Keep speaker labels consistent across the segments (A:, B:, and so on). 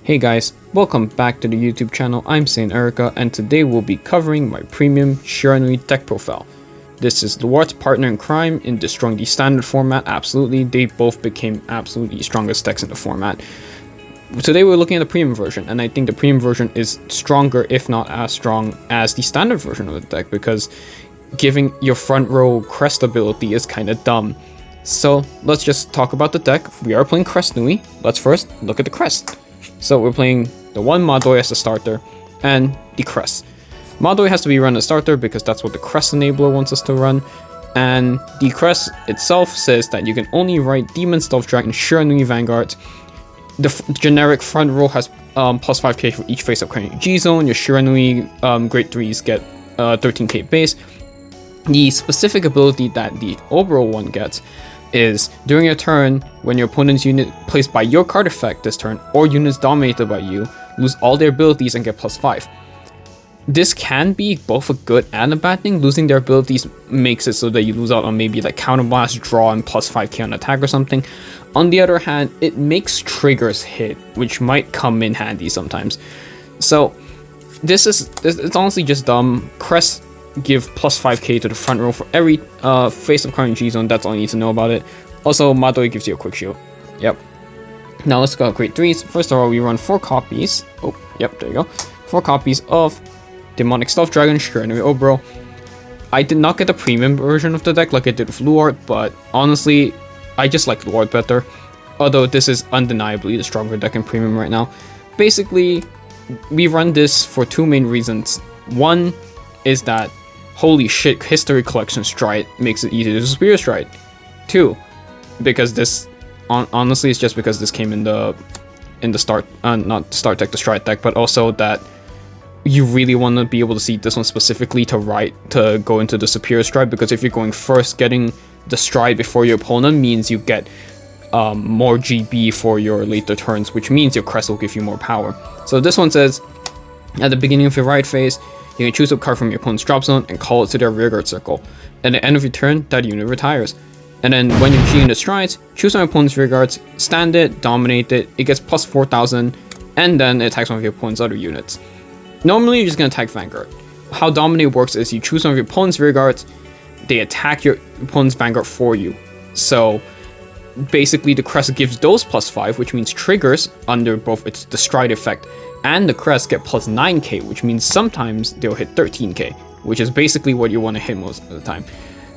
A: Hey guys, welcome back to the YouTube channel. I'm Saint Erica, and today we'll be covering my premium Shiranui deck profile. This is Luart's partner in crime in destroying the standard format. Absolutely, they both became absolutely strongest decks in the format. Today we're looking at the premium version, and I think the premium version is stronger, if not as strong as the standard version of the deck, because giving your front row crest ability is kind of dumb. So let's just talk about the deck. We are playing Crest Nui. Let's first look at the crest. So we're playing the one Madoi as a starter and the crest. Madoi has to be run as starter because that's what the crest enabler wants us to run. And the crest itself says that you can only write Demon Stealth Dragon Shiranui Vanguard. The generic front row has plus 5k for each face-up current G-Zone. Your Shiranui grade 3s get 13k base. The specific ability that the overall one gets is during your turn, when your opponent's unit placed by your card effect this turn, or units dominated by you, lose all their abilities and get plus 5. This can be both a good and a bad thing. Losing their abilities makes it so that you lose out on maybe like counterblast, draw, and plus 5k on attack or something. On the other hand, it makes triggers hit, which might come in handy sometimes. So it's honestly just dumb. Crest give plus 5k to the front row for every face-up card in G-Zone. That's all you need to know about it. Also, Madoi gives you a quick shield. Yep. Now let's go grade 3s. First of all, we run 4 copies. Oh, yep, there you go. 4 copies of Demonic Stealth Dragon Shiranui Obro. I did not get the premium version of the deck like I did with Luart, but honestly, I just like Luart better. Although this is undeniably the stronger deck in premium right now. Basically, we run this for 2 main reasons. One is that holy shit, History Collection Stride makes it easy to Superior Stride. 2, because this honestly it's just because this came in the start not the start deck, the Stride deck, but also that you really want to be able to see this one specifically to go into the Superior Stride, because if you're going first, getting the Stride before your opponent means you get more GB for your later turns, which means your crest will give you more power. So this one says, at the beginning of your ride phase, you can choose a card from your opponent's drop zone and call it to their rearguard circle. At the end of your turn, that unit retires. And then when your G unit strides, choose your opponent's rearguards, stand it, dominate it, it gets plus 4,000, and then it attacks one of your opponent's other units. Normally, you're just going to attack Vanguard. How Dominate works is you choose one of your opponent's rearguards, they attack your opponent's Vanguard for you. So basically, the crest gives those plus 5, which means triggers under both the stride effect and the crest get plus 9k, which means sometimes they'll hit 13k, which is basically what you want to hit most of the time.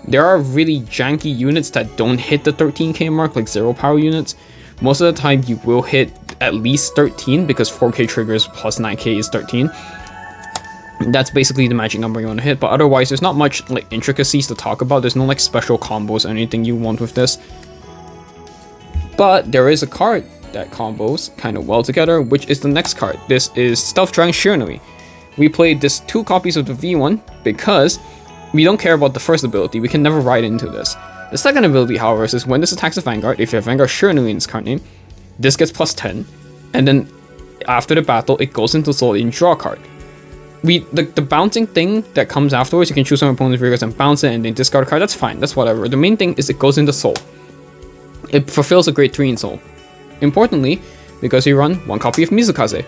A: There are really janky units that don't hit the 13k mark, like 0 power units. Most of the time you will hit at least 13 because 4k triggers plus 9k is 13. That's basically the magic number you want to hit, but otherwise there's not much like intricacies to talk about. There's no like special combos or anything you want with this. But there is a card that combos kind of well together, which is the next card. This is Stealth Dragon Shiranui. We played this 2 copies of the V1 because we don't care about the first ability. We can never ride into this. The second ability, however, is when this attacks a Vanguard, if you have Vanguard Shiranui in its card name, this gets plus 10, and then after the battle, it goes into soul and draw a card. The bouncing thing that comes afterwards, you can choose some opponent's rearguards and bounce it and then discard a card. That's fine, that's whatever. The main thing is it goes into soul. It fulfills a grade 3 in soul. Importantly, because you run 1 copy of Mizukaze.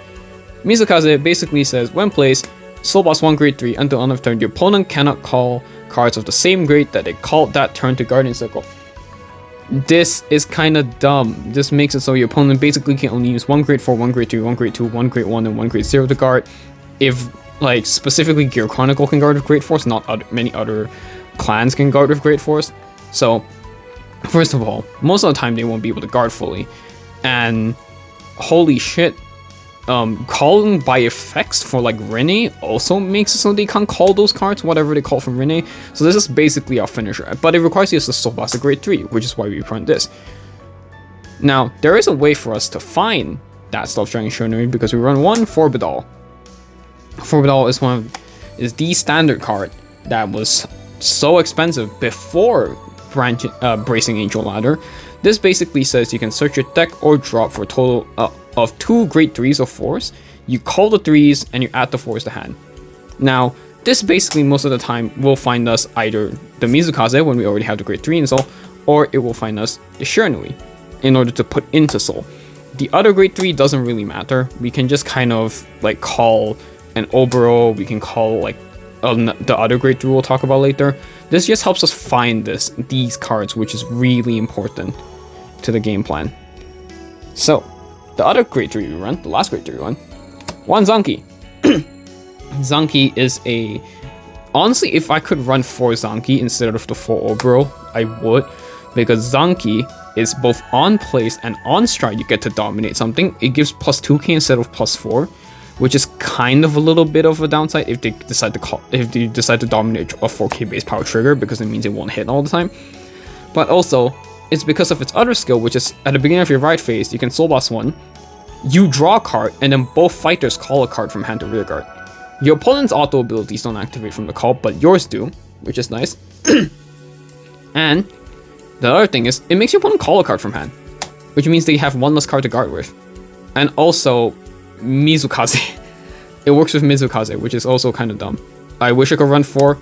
A: Mizukaze basically says, when placed, soul boss 1 grade 3 until end of turn, your opponent cannot call cards of the same grade that they called that turn to Guardian Circle. This is kind of dumb. This makes it so your opponent basically can only use 1 grade 4, 1 grade 3, 1 grade 2, 1 grade 1, and 1 grade 0 to guard. If, like, specifically Gear Chronicle can guard with grade 4s, not many other clans can guard with grade 4s. So, first of all, most of the time they won't be able to guard fully. And holy shit, calling by effects for like Rene also makes it so they can't call those cards, whatever they call from Rene. So this is basically our finisher, but it requires you to soul blast a grade 3, which is why we run this. Now, there is a way for us to find that Stealth Dragon Shiranui because we run 1 Forbidal. Forbidal is the standard card that was so expensive before Bracing Angel Ladder. This basically says you can search your deck or drop for a total of 2 grade 3s or 4s. You call the 3s and you add the 4s to hand. Now, this basically most of the time will find us either the Mizukaze when we already have the grade 3 in soul, or it will find us the Shiranui in order to put into soul. The other grade 3 doesn't really matter. We can just kind of like call an Obero, we can call like the other grade 3 we'll talk about later. This just helps us find these cards, which is really important to the game plan. So, the other grade 3 we run, the last grade 3 we run, one Zanki. Zanki is a... Honestly, if I could run 4 Zanki instead of the 4 Obero, I would. Because Zanki is both on place and on stride, you get to dominate something. It gives plus 2k instead of plus 4, which is kind of a little bit of a downside if they decide to dominate a 4k base power trigger, because it means it won't hit all the time. But also, it's because of its other skill, which is at the beginning of your right phase, you can Soul Blast 1, you draw a card, and then both fighters call a card from hand to rear guard. Your opponent's auto abilities don't activate from the call, but yours do, which is nice. And the other thing is, it makes your opponent call a card from hand, which means they have one less card to guard with. And also, Mizukaze. It works with Mizukaze, which is also kind of dumb. I wish I could run 4.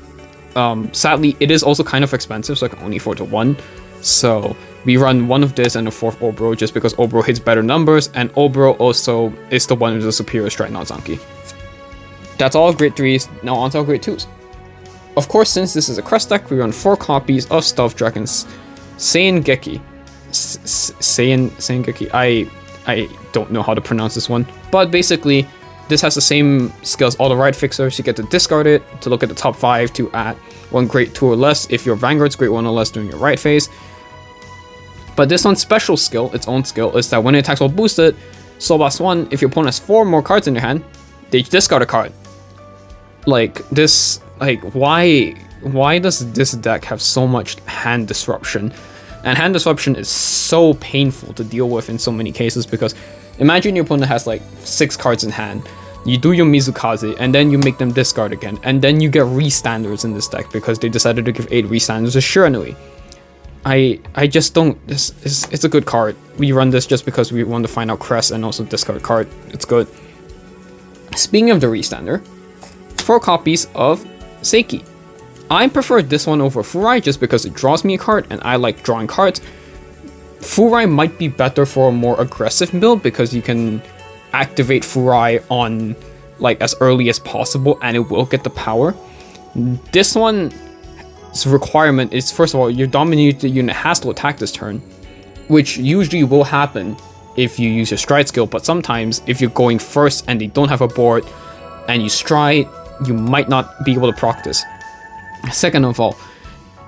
A: Sadly, it is also kind of expensive, so I can only afford to 1. So we run 1 of this and a 4th Obero just because Obero hits better numbers, and Obero also is the one with the superior strike, not Zanki. That's all grade 3s, now on to our grade 2s. Of course, since this is a crest deck, we run 4 copies of Stealth Dragon's Seingeki. Seingeki. I don't know how to pronounce this one, but basically, this has the same skills all the right fixers. You get to discard it to look at the top 5 to add 1 grade 2 or less if your Vanguard's grade 1 or less during your right phase. But this one's special skill, its own skill, is that when it attacks while boosted, Soul Blast 1, if your opponent has 4 more cards in their hand, they discard a card. Like, this, like, why does this deck have so much hand disruption? And hand disruption is so painful to deal with in so many cases, because imagine your opponent has like 6 cards in hand, you do your Mizukaze, and then you make them discard again, and then you get re-standards in this deck because they decided to give 8 re-standards to Shiranui. I just don't, it's a good card. We run this just because we want to find out crest and also discard card. It's good. Speaking of the re-stander, 4 copies of Seiki. I prefer this one over Furai just because it draws me a card and I like drawing cards. Furai might be better for a more aggressive build because you can activate Furai on like as early as possible and it will get the power. This one's requirement is, first of all, your dominated unit has to attack this turn, which usually will happen if you use your stride skill, but sometimes if you're going first and they don't have a board and you stride, you might not be able to proc this. Second of all,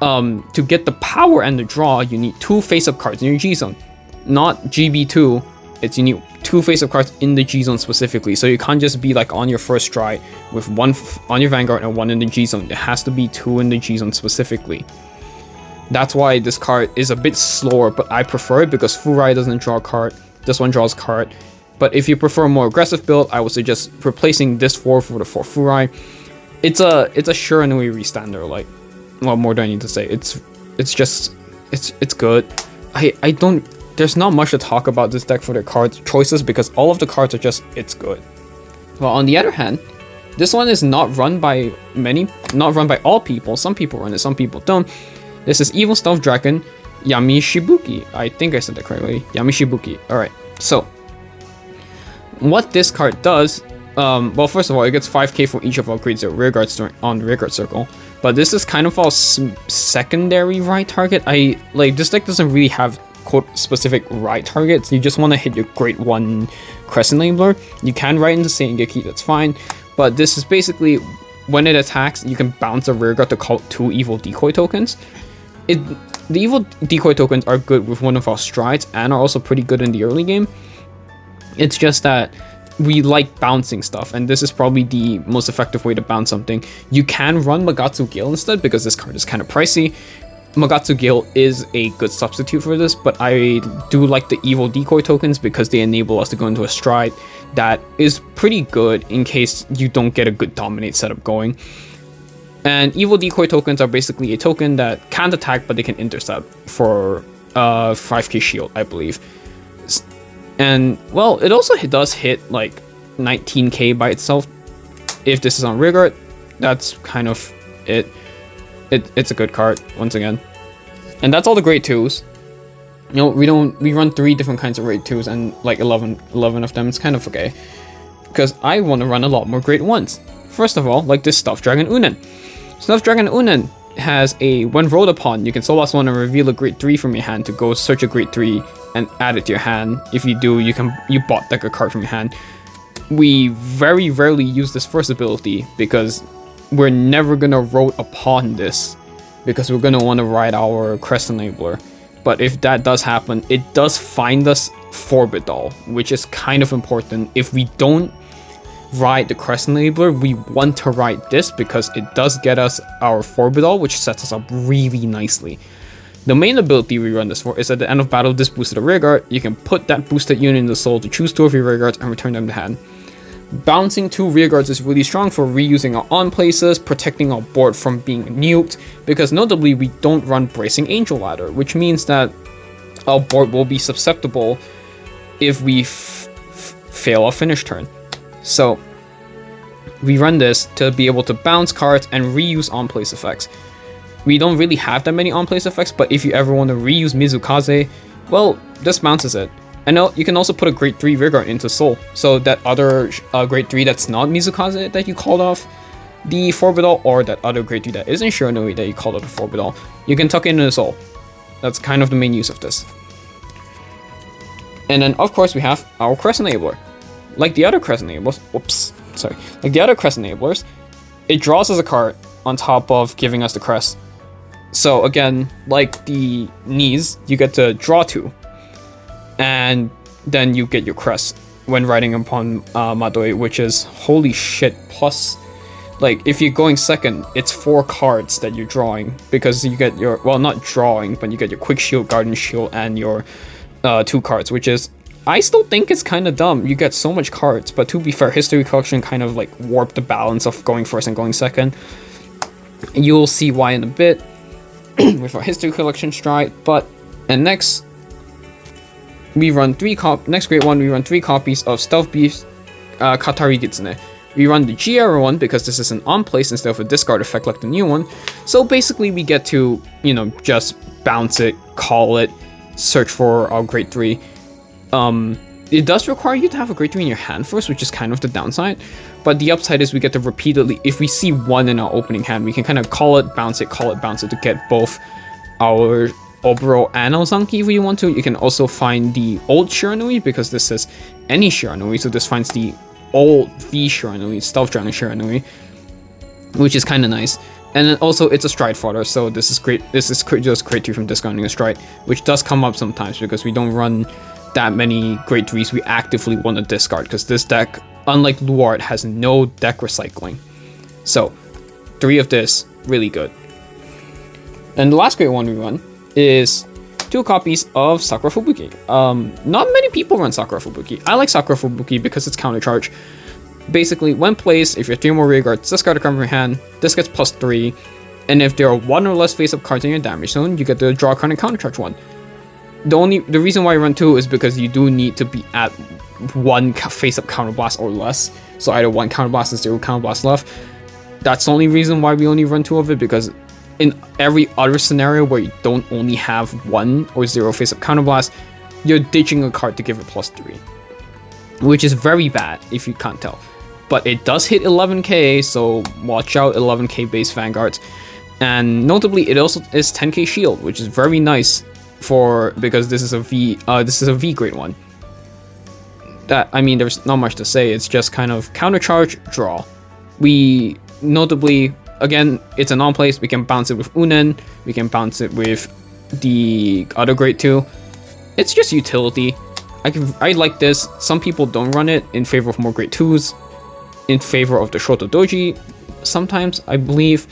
A: to get the power and the draw, you need 2 face-up cards in your G-Zone. Not GB2, you need 2 face-up cards in the G-Zone specifically, so you can't just be like on your first stride with 1 on your Vanguard and 1 in the G-Zone. It has to be 2 in the G-Zone specifically. That's why this card is a bit slower, but I prefer it because Furai doesn't draw a card, this one draws a card. But if you prefer a more aggressive build, I would suggest replacing this 4 for the 4 Furai. It's a Shiranui restander, like, what more do I need to say? It's good. I don't, there's not much to talk about this deck for the card choices because all of the cards are just, it's good. Well, on the other hand, this one is not run by all people. Some people run it, some people don't. This is Evil Stealth Dragon Yamishibuki. I think I said that correctly. Yamishibuki. Alright, so what this card does, well, first of all, it gets 5k for each of our grade 0 rearguards on the rearguard circle. But this is kind of our secondary right target. This deck doesn't really have quote specific right targets. You just want to hit your grade 1 Crescent Enabler. You can write into Seingeki, that's fine. But this is basically, when it attacks, you can bounce a rearguard to call 2 evil decoy tokens. The evil decoy tokens are good with one of our strides and are also pretty good in the early game. It's just that we like bouncing stuff, and this is probably the most effective way to bounce something. You can run Magatsu Gale instead because this card is kind of pricey. Magatsu Gale is a good substitute for this, but I do like the evil decoy tokens because they enable us to go into a stride that is pretty good in case you don't get a good dominate setup going. And evil decoy tokens are basically a token that can't attack but they can intercept for 5k shield, I believe. And, well, it also does hit, like, 19k by itself. If this is on rearguard, that's kind of it. It's a good card, once again. And that's all the grade 2s. You know, we run 3 different kinds of grade 2s and like 11 of them. It's kind of okay. Because I want to run a lot more grade 1s. First of all, like this Stuffed Dragon Unen. Stuffed Dragon Unen has a, when rolled upon, you can soul blast 1 and reveal a grade 3 from your hand to go search a grade 3 and add it to your hand. If you do, you bot deck a card from your hand. We very rarely use this first ability because we're never gonna roll upon this because we're gonna want to ride our Crest Enabler. But if that does happen, it does find us Forbidal, which is kind of important. If we don't ride the Crest Enabler, we want to ride this because it does get us our Forbidal, which sets us up really nicely. The main ability we run this for is at the end of battle, this boosted a rearguard. You can put that boosted unit in the soul to choose 2 of your rearguards and return them to hand. Bouncing 2 rearguards is really strong for reusing our on places, protecting our board from being nuked, because notably we don't run Bracing Angel Ladder, which means that our board will be susceptible if we fail a finish turn. So we run this to be able to bounce cards and reuse on-place effects. We don't really have that many on-place effects, but if you ever want to reuse Mizukaze, well, this bounces it. And you can also put a grade 3 rearguard into Soul, so that other grade 3 that's not Mizukaze that you called off the Forbidal, or that other grade 3 that isn't Shiranui that you called off the Forbidal, you can tuck it into Soul. That's kind of the main use of this. And then of course we have our Crest Enabler. Like the other Crest Enablers, like the other Crest Enablers, it draws us a card on top of giving us the Crest. So again, like the knees, you get to draw 2. And then you get your crest when riding upon Madoi, which is holy shit. Plus, like, if you're going second, it's 4 cards that you're drawing, because you get your, well, not drawing, but you get your Quick Shield, Garden Shield, and your 2 cards, which is, I still think it's kind of dumb. You get so much cards, but to be fair, History Collection kind of like warped the balance of going first and going second. You'll see why in a bit with our History Collection stride. And next we run 3 next grade 1, we run 3 copies of Stealth Beast Katari Gitsune. We run the GR one because this is an on-place instead of a discard effect like the new one. So basically we get to, you know, just bounce it, call it, search for our grade 3. It does require you to have a grade 3 in your hand first, which is kind of the downside. But the upside is we get to repeatedly, if we see 1 in our opening hand, we can kind of call it, bounce it to get both our Oboro and Ozanki if we want to. You can also find the old Shiranui, because this is any Shiranui, so this finds the old V Shiranui, Stealth Dragon Shiranui, which is kind of nice. And then also it's a stride fodder, so this is great. This is just grade 3 from discounting a stride, which does come up sometimes because we don't run that many grade 3s we actively want to discard, because this deck, unlike Luart, has no deck recycling. So 3 of this, really good. And the last grade 1 we run is 2 copies of Sakura Fubuki. Not many people run Sakura Fubuki. I like Sakura Fubuki because it's counter charge. Basically, when placed, if you have 3 more rearguards, discard a card from your hand, this gets +3, and if there are 1 or less face-up cards in your damage zone, you get to draw a card and counter charge 1. The reason why you run 2 is because you do need to be at 1 face-up counterblast or less, so either 1 counterblast and 0 counterblast left. That's the only reason why we only run 2 of it, because in every other scenario where you don't only have 1 or 0 face-up counterblast, you're ditching a card to give it +3, which is very bad if you can't tell. But it does hit 11k, so watch out 11k base Vanguards. And notably, it also is 10k shield, which is very nice because this is a V grade 1. That, I mean, there's not much to say. It's just kind of counter charge, draw. We notably, again, it's an on-place. We can bounce it with Unen. We can bounce it with the other grade 2. It's just utility. I like this. Some people don't run it in favor of more grade 2s, in favor of the Shoto Doji. Sometimes, I believe.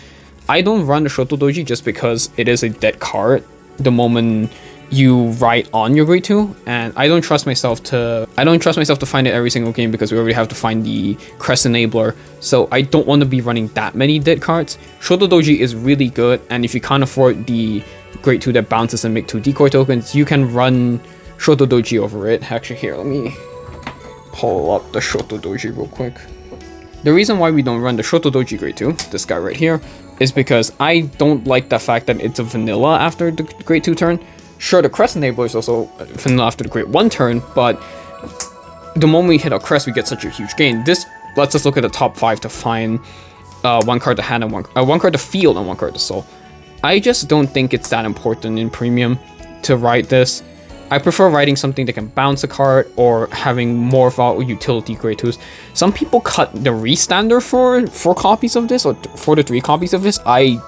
A: I don't run the Shoto Doji just because it is a dead card the moment you write on your grade 2, and I don't trust myself to find it every single game because we already have to find the Crest Enabler, so I don't want to be running that many dead cards. Shoto Doji is really good, and if you can't afford the grade 2 that bounces and make 2 decoy tokens, you can run Shoto Doji over it. Actually, here, let me pull up the Shoto Doji real quick. The reason why we don't run the Shoto Doji grade 2, this guy right here, is because I don't like the fact that it's a vanilla after the grade 2 turn. Sure, the crest enabler is also vanilla after the great 1 turn, but the moment we hit our crest, we get such a huge gain. This lets us look at the top 5 to find 1 card to hand and 1 card to field and 1 card to soul. I just don't think it's that important in Premium to write this. I prefer writing something that can bounce a card or having more valuable utility grade 2s. Some people cut the restander for 4 copies of this or 4 to 3 copies of this. I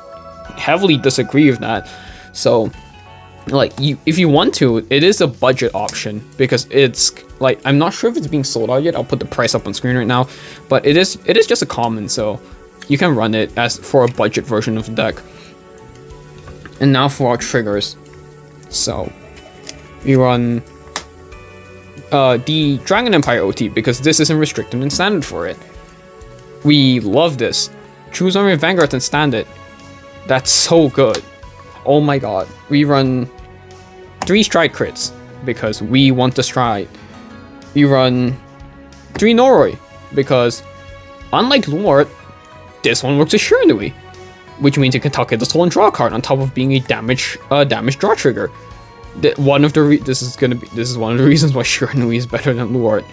A: heavily disagree with that. So, like, if you want to, it is a budget option because it's like, I'm not sure if it's being sold out yet. I'll put the price up on screen right now, but it is just a common, so you can run it as for a budget version of the deck. And now for our triggers. So we run the Dragon Empire OT because this isn't restricted and standard for it. We love this. Choose one of your Vanguards and stand it. That's so good. Oh my god. We run 3 stride crits because we want to stride. We run 3 Noroi because, unlike Lord, this one works as Shiranui, which means you can tuck it the soul and draw a card on top of being a damage draw trigger. This is one of the reasons why Shiranui is better than Lord.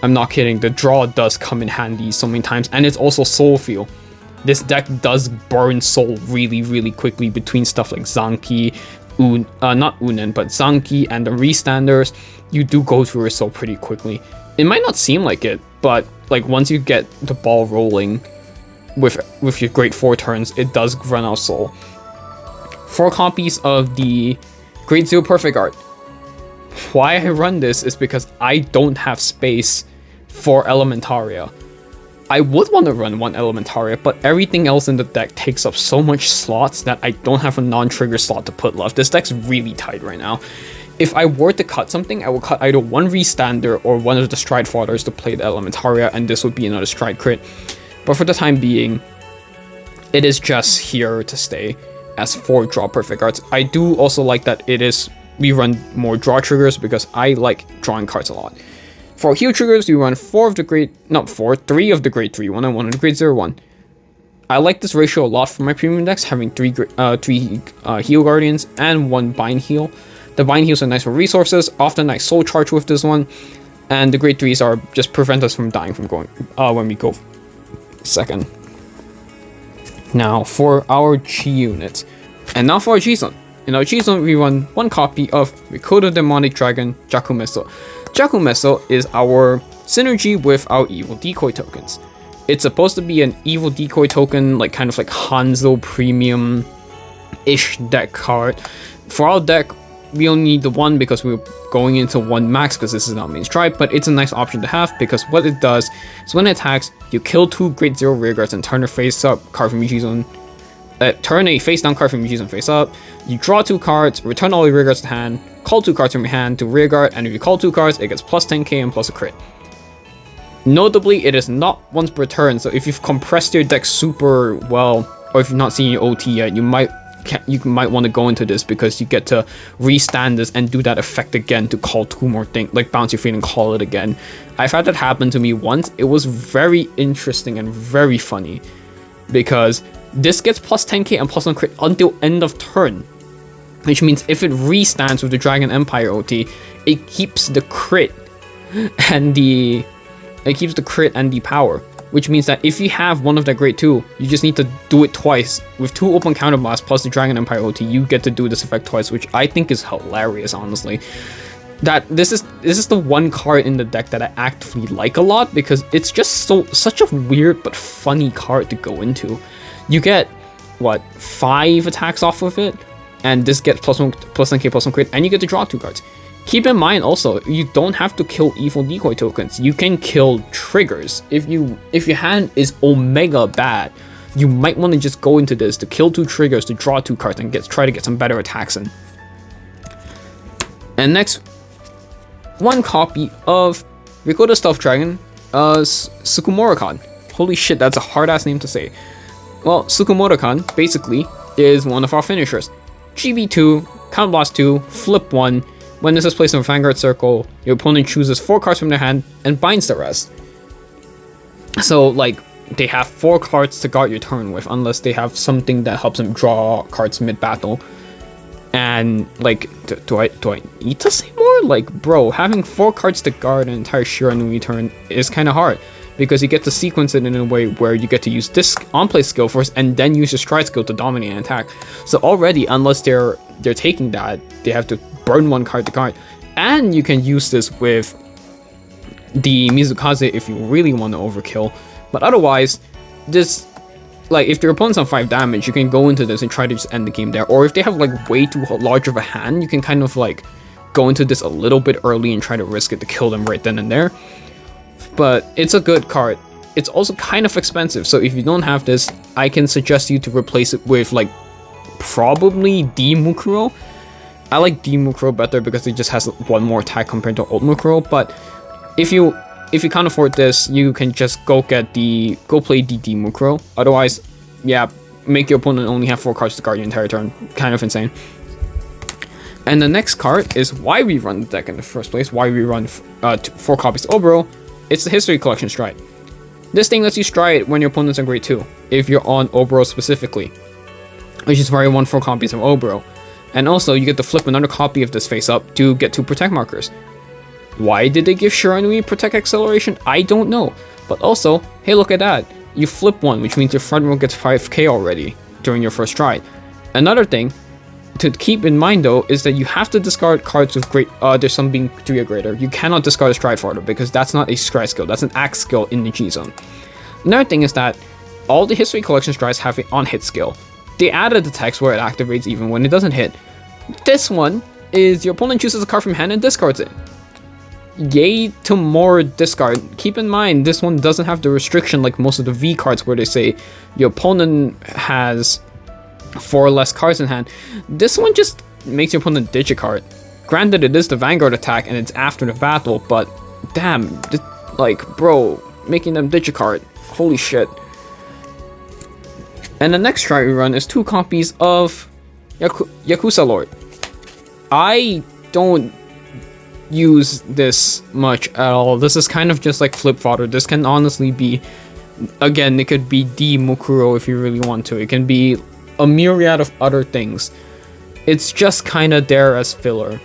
A: I'm not kidding. The draw does come in handy so many times, and it's also soul feel. This deck does burn soul really, really quickly between stuff like Zanki, not Unen, but Zanki and the restanders. You do go through your soul pretty quickly. It might not seem like it, but like once you get the ball rolling with your great 4 turns, it does run out soul. 4 copies of the Grade 0 Perfect Art. Why I run this is because I don't have space for Elementaria. I would want to run 1 Elementaria, but everything else in the deck takes up so much slots that I don't have a non-trigger slot to put left. This deck's really tight right now. If I were to cut something, I would cut either 1 Restander or 1 of the Stride Fathers to play the Elementaria, and this would be another Stride crit. But for the time being, it is just here to stay as 4 draw Perfect Arts. I do also like that we run more draw triggers because I like drawing cards a lot. For heal triggers, we run 3 of the grade 3 1 and 1 of the grade 0-1. I like this ratio a lot for my premium decks, having 3 heal guardians and 1 bind heal. The bind heals are nice for resources, often I soul charge with this one, and the grade 3s are just prevent us from dying from going when we go second. Now for our G units, and now for our G zone. In our G zone, we run 1 copy of Mikoto Demonic Dragon Jakumeso. Jakumeso is our synergy with our evil decoy tokens. It's supposed to be an evil decoy token, like kind of like Hanzo Premium-ish deck card. For our deck, we only need the 1 because we're going into 1 max because this is not main stride, but it's a nice option to have because what it does is when it attacks, you kill 2 grade 0 rearguards and turn a face up card from your G zone. Turn a face down card from your G zone face up. You draw 2 cards, return all your rearguards to hand, call 2 cards from your hand to rearguard, and if you call 2 cards, it gets plus 10k and plus a crit. Notably, it is not once per turn, so if you've compressed your deck super well, or if you've not seen your OT yet, you might want to go into this because you get to restand this and do that effect again to call 2 more things, like bounce your feet and call it again. I've had that happen to me once. It was very interesting and very funny because this gets plus 10k and plus 1 crit until end of turn, which means if it restands with the Dragon Empire OT, it keeps the crit and the power, which means that if you have one of the grade 2, you just need to do it twice. With 2 open counterblasts plus the Dragon Empire OT, you get to do this effect twice, which I think is hilarious, honestly. That this is the 1 card in the deck that I actively like a lot because it's just such a weird but funny card to go into. You get what, 5 attacks off of it, and this gets plus 1k plus 1 crit, and you get to draw 2 cards. Keep in mind also, you don't have to kill evil decoy tokens. You can kill triggers. If your hand is omega bad, you might want to just go into this to kill 2 triggers to draw 2 cards and try to get some better attacks in. And next, 1 copy of Rikoda Stealth Dragon, Sukumura-kan. Holy shit, that's a hard ass name to say. Well, Sukumura-kan basically is one of our finishers. GB2, Counterblast 2, flip 1. When this is placed in a Vanguard circle, your opponent chooses 4 cards from their hand and binds the rest. So, like, they have 4 cards to guard your turn with, unless they have something that helps them draw cards mid-battle. And like, do I need to say more? Like, bro, having 4 cards to guard an entire Shiranui turn is kind of hard, because you get to sequence it in a way where you get to use this on-play skill first and then use your stride skill to dominate an attack. So already, unless they're taking that, they have to burn 1 card to guard. And you can use this with the Mizukaze if you really want to overkill. But otherwise, this, like, if your opponent's on 5 damage, you can go into this and try to just end the game there. Or if they have like way too large of a hand, you can kind of like go into this a little bit early and try to risk it to kill them right then and there. But it's a good card. It's also kind of expensive, so if you don't have this, I can suggest you to replace it with like probably D Mukuro. I like D Mukuro better because it just has 1 more attack compared to old Mukuro. But if you can't afford this, you can just go play the D Mukuro. Otherwise, yeah, make your opponent only have 4 cards to guard your entire turn. Kind of insane. And the next card is why we run the deck in the first place. Why we run 4 copies of Oboro. It's the History Collection Stride. This thing lets you stride when your opponent's on grade 2, if you're on Oboro specifically, which is why you want 4 copies of Oboro. And also, you get to flip another copy of this face up to get 2 Protect markers. Why did they give Shiranui Protect Acceleration? I don't know. But also, hey, look at that. You flip 1, which means your front row gets 5k already during your first stride. Another thing to keep in mind though is that you have to discard cards with great there's some being 3 or greater. You cannot discard a stride farther because that's not a stride skill, that's an axe skill in the G zone. Another thing is that all the History Collection strides have an on hit skill. They added the text where it activates even when it doesn't hit. This one is your opponent chooses a card from hand and discards it. Yay to more discard. Keep in mind this one doesn't have the restriction like most of the V cards where they say your opponent has 4 less cards in hand. This one just makes your opponent ditch a card. Granted, it is the Vanguard attack and it's after the battle, but damn, like, bro, making them ditch a card. Holy shit. And the next try we run is 2 copies of Yakuza Lord. I don't use this much at all. This is kind of just like flip fodder. This can honestly be, again, it could be D Mukuro if you really want to. It can be a myriad of other things. It's just kind of there as filler.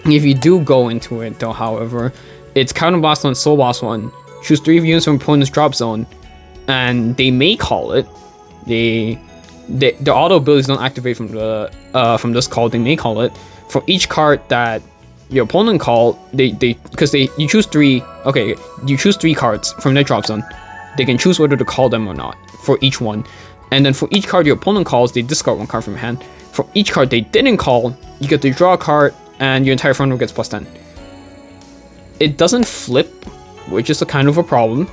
A: If you do go into it though, however, it's Counter Boss 1, Soul Boss 1, choose 3 units from opponent's drop zone, and they may call it. The auto abilities don't activate from this call. They may call it. For each card that your opponent called, you choose 3. Okay, you choose 3 cards from their drop zone. They can choose whether to call them or not for each one. And then for each card your opponent calls, they discard 1 card from your hand. For each card they didn't call, you get to draw a card, and your entire front row gets +10. It doesn't flip, which is a kind of a problem,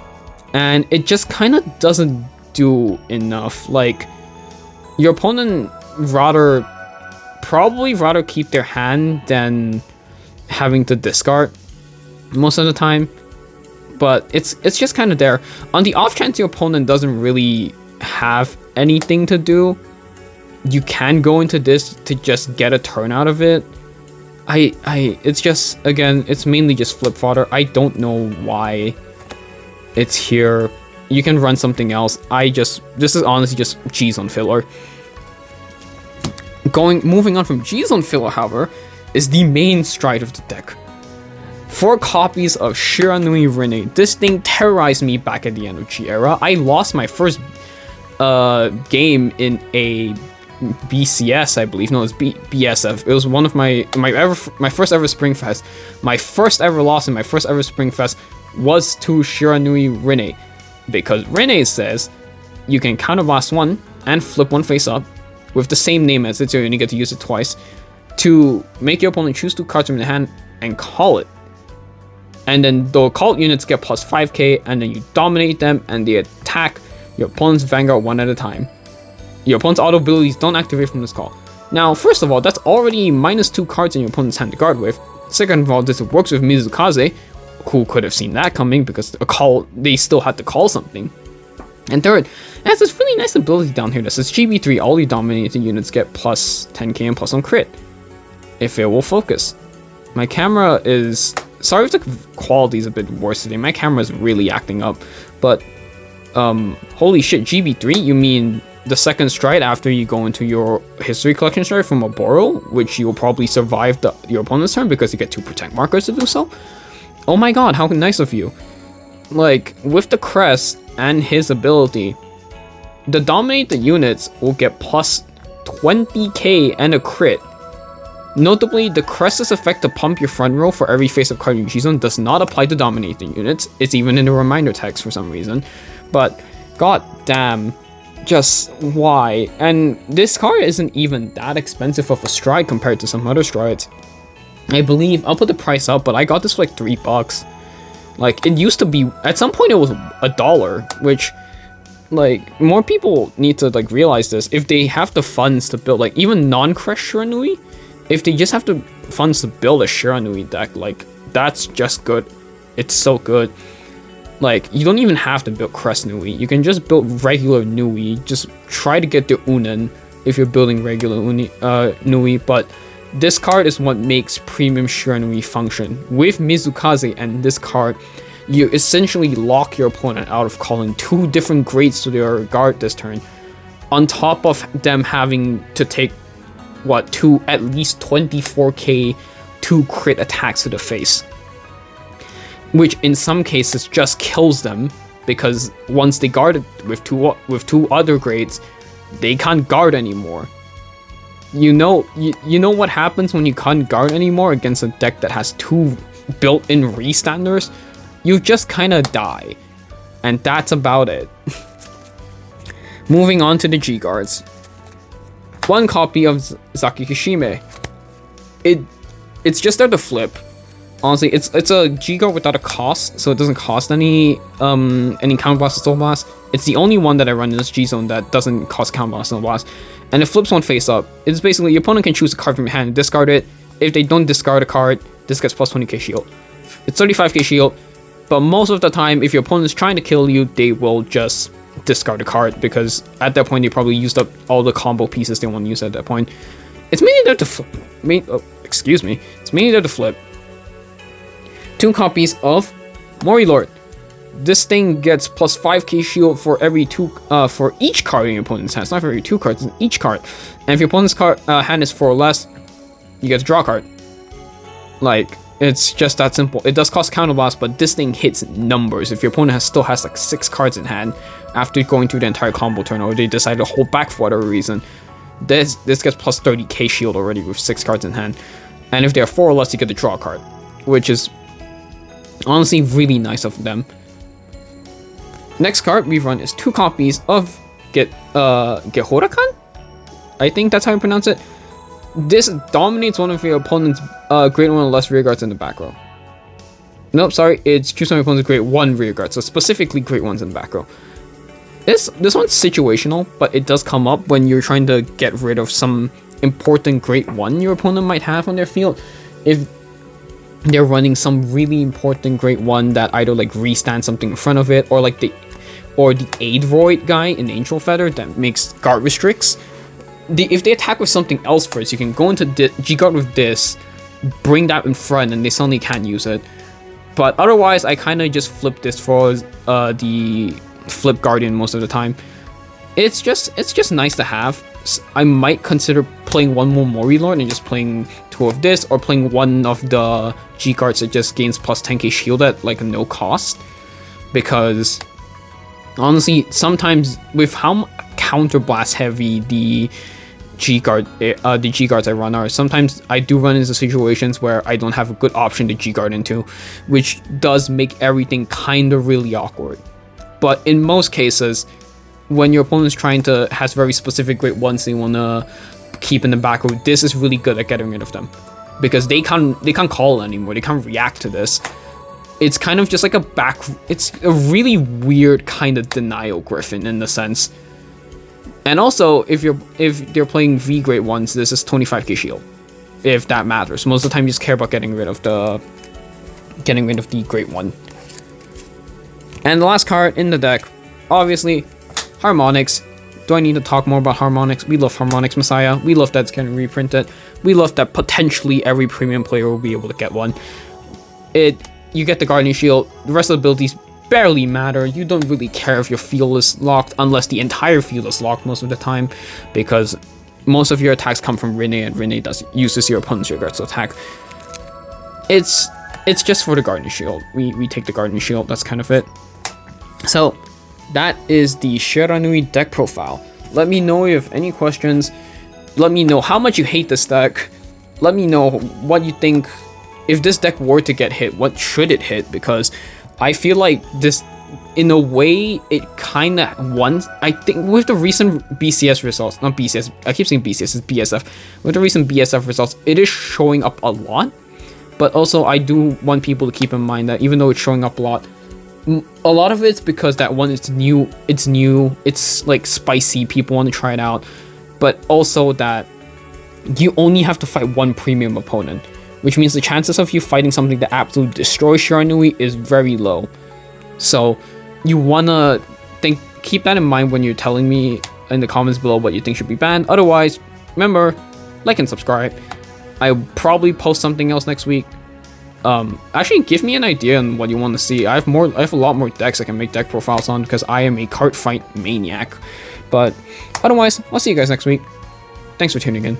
A: and it just kind of doesn't do enough. Like, your opponent probably rather keep their hand than having to discard most of the time. But it's just kind of there. On the off chance your opponent doesn't really have anything to do, you can go into this to just get a turn out of it. It's just, again, it's mainly just flip fodder. I don't know why it's here. You can run something else. This is honestly just G zone filler. Moving on from G zone filler, however, is the main stride of the deck. 4 copies of Shiranui Rene. This thing terrorized me back at the end of G era. I lost my first game in a BCS, I believe. No, it's BSF. It was one of my first ever Spring Fest. My first ever loss in my first ever Spring Fest was to Shiranui Rene, because Rene says you can counter boss 1 and flip 1 face up with the same name as it, so you only get to use it twice, to make your opponent choose 2 cards from the hand and call it. And then the called units get plus 5k, and then you dominate them and they attack your opponent's Vanguard 1 at a time. Your opponent's auto abilities don't activate from this call. Now, first of all, that's already minus 2 cards in your opponent's hand to guard with. Second of all, this works with Mizukaze, who could have seen that coming because they still had to call something. And third, it has this really nice ability down here that says GB3, all your dominating units get plus 10k and plus 1 crit, if it will focus. My camera is... Sorry if the quality is a bit worse today. My camera is really acting up. But, holy shit, GB3? You mean the second stride after you go into your history collection stride from a Boro, which you will probably survive your opponent's turn because you get 2 protect markers to do so. Oh my god, how nice of you. Like, with the crest and his ability, the dominated units will get plus 20k and a crit. Notably, the crest's effect to pump your front row for every face-up card in your G-Zone does not apply to dominating units. It's even in the reminder text for some reason. But, god damn, just why? And this card isn't even that expensive of a stride compared to some other strides. I believe, I'll put the price up, but I got this for like $3. Like, it used to be, at some point it was $1, which, like, more people need to, like, realize this. If they have the funds to build, like, even non-crest Shiranui, if they just have the funds to build a Shiranui deck, like, that's just good. It's so good. Like, you don't even have to build crest Nui. You can just build regular Nui. Just try to get the Unen if you're building regular Nui, but this card is what makes Premium Shiranui function. With Mizukaze and this card, you essentially lock your opponent out of calling 2 different grades to their guard this turn, on top of them having to take, what, at least 24k 2 crit attacks to the face. Which in some cases just kills them, because once they guard it with two other grades, they can't guard anymore. You know what happens when you can't guard anymore against a deck that has 2 built-in restanders? You just kinda die. And that's about it. Moving on to the G-Guards. 1 copy of Zaki Kishime. It's just there to flip. Honestly, it's a G-Guard without a cost, so it doesn't cost any counter blast or soul blast. It's the only one that I run in this G-Zone that doesn't cost counter blast or soul blast. And it flips 1 face up. It's basically your opponent can choose a card from your hand and discard it. If they don't discard a card, this gets plus 20k shield. It's 35k shield, but most of the time, if your opponent is trying to kill you, they will just discard a card, because at that point they probably used up all the combo pieces they want to use at that point. It's mainly there to flip. It's mainly there to flip. 2 copies of Mori Lord. This thing gets plus 5k shield for every for each card in your opponent's hand. It's not for every 2 cards, it's each card. And if your opponent's hand is 4 or less, you get to draw a card. Like, it's just that simple. It does cost counter blast, but this thing hits numbers. If your opponent still has like 6 cards in hand after going through the entire combo turn, or they decide to hold back for whatever reason, this gets plus 30k shield already with 6 cards in hand. And if they're 4 or less, you get to draw a card, which is honestly really nice of them. Next card we run is 2 copies of Gehorakan? I think that's how you pronounce it. This dominates one of your opponent's grade 1 or less rear guards in the back row. Nope, sorry, it's choose one of your opponent's grade 1 rear guards, so specifically grade 1s in the back row. This one's situational, but it does come up when you're trying to get rid of some important grade 1 your opponent might have on their field. If they're running some really important grade 1 that either like restand something in front of it, or like the Aid Void guy in Angel Feather that makes guard restricts. If they attack with something else first, you can go into G-Guard with this, bring that in front, and they suddenly can't use it. But otherwise, I kind of just flip this for the Flip Guardian most of the time. It's just nice to have. I might consider playing 1 more Mori Lord and just playing 2 of this, or playing 1 of the G-Guards that just gains plus 10k shield at like no cost. Because honestly, sometimes with how counterblast heavy the G-Guards I run are, sometimes I do run into situations where I don't have a good option to G-Guard into, which does make everything kind of really awkward. But in most cases, when your opponent's has very specific grade 1s they want to keep in the back row, this is really good at getting rid of them, because they can't call anymore, they can't react to this. It's kind of just like it's a really weird kind of denial Griffin in the sense. And also, if they're playing V grade 1s, this is 25k shield, if that matters. Most of the time you just care about getting rid of the grade 1. And the last card in the deck, obviously, Harmonix. Do I need to talk more about Harmonix? We love Harmonix Messiah. We love that it's getting reprinted. We love that potentially every premium player will be able to get one. You get the Guardian Shield. The rest of the abilities barely matter. You don't really care if your field is locked, unless the entire field is locked most of the time, because most of your attacks come from Rinne, and Rinne uses your opponent's regards to attack. It's just for the Guardian Shield. We take the Guardian Shield, that's kind of it. So that is the Shiranui deck profile. Let me know if you have any questions. Let me know how much you hate this deck. Let me know what you think. If this deck were to get hit, what should it hit? Because I feel like this, in a way, it kind of won. I think with the recent BCS results, not BCS, I keep saying BCS, it's BSF. With the recent BSF results, it is showing up a lot. But also, I do want people to keep in mind that even though it's showing up a lot of it's because that one is new, it's like spicy, people want to try it out. But also that you only have to fight one premium opponent, which means the chances of you fighting something that absolutely destroys Shiranui is very low. So you wanna keep that in mind when you're telling me in the comments below what you think should be banned. Otherwise, remember, like and subscribe. I'll probably post something else next week. Actually, give me an idea on what you want to see. I have a lot more decks I can make deck profiles on because I am a Cardfight maniac. But otherwise, I'll see you guys next week. Thanks for tuning in.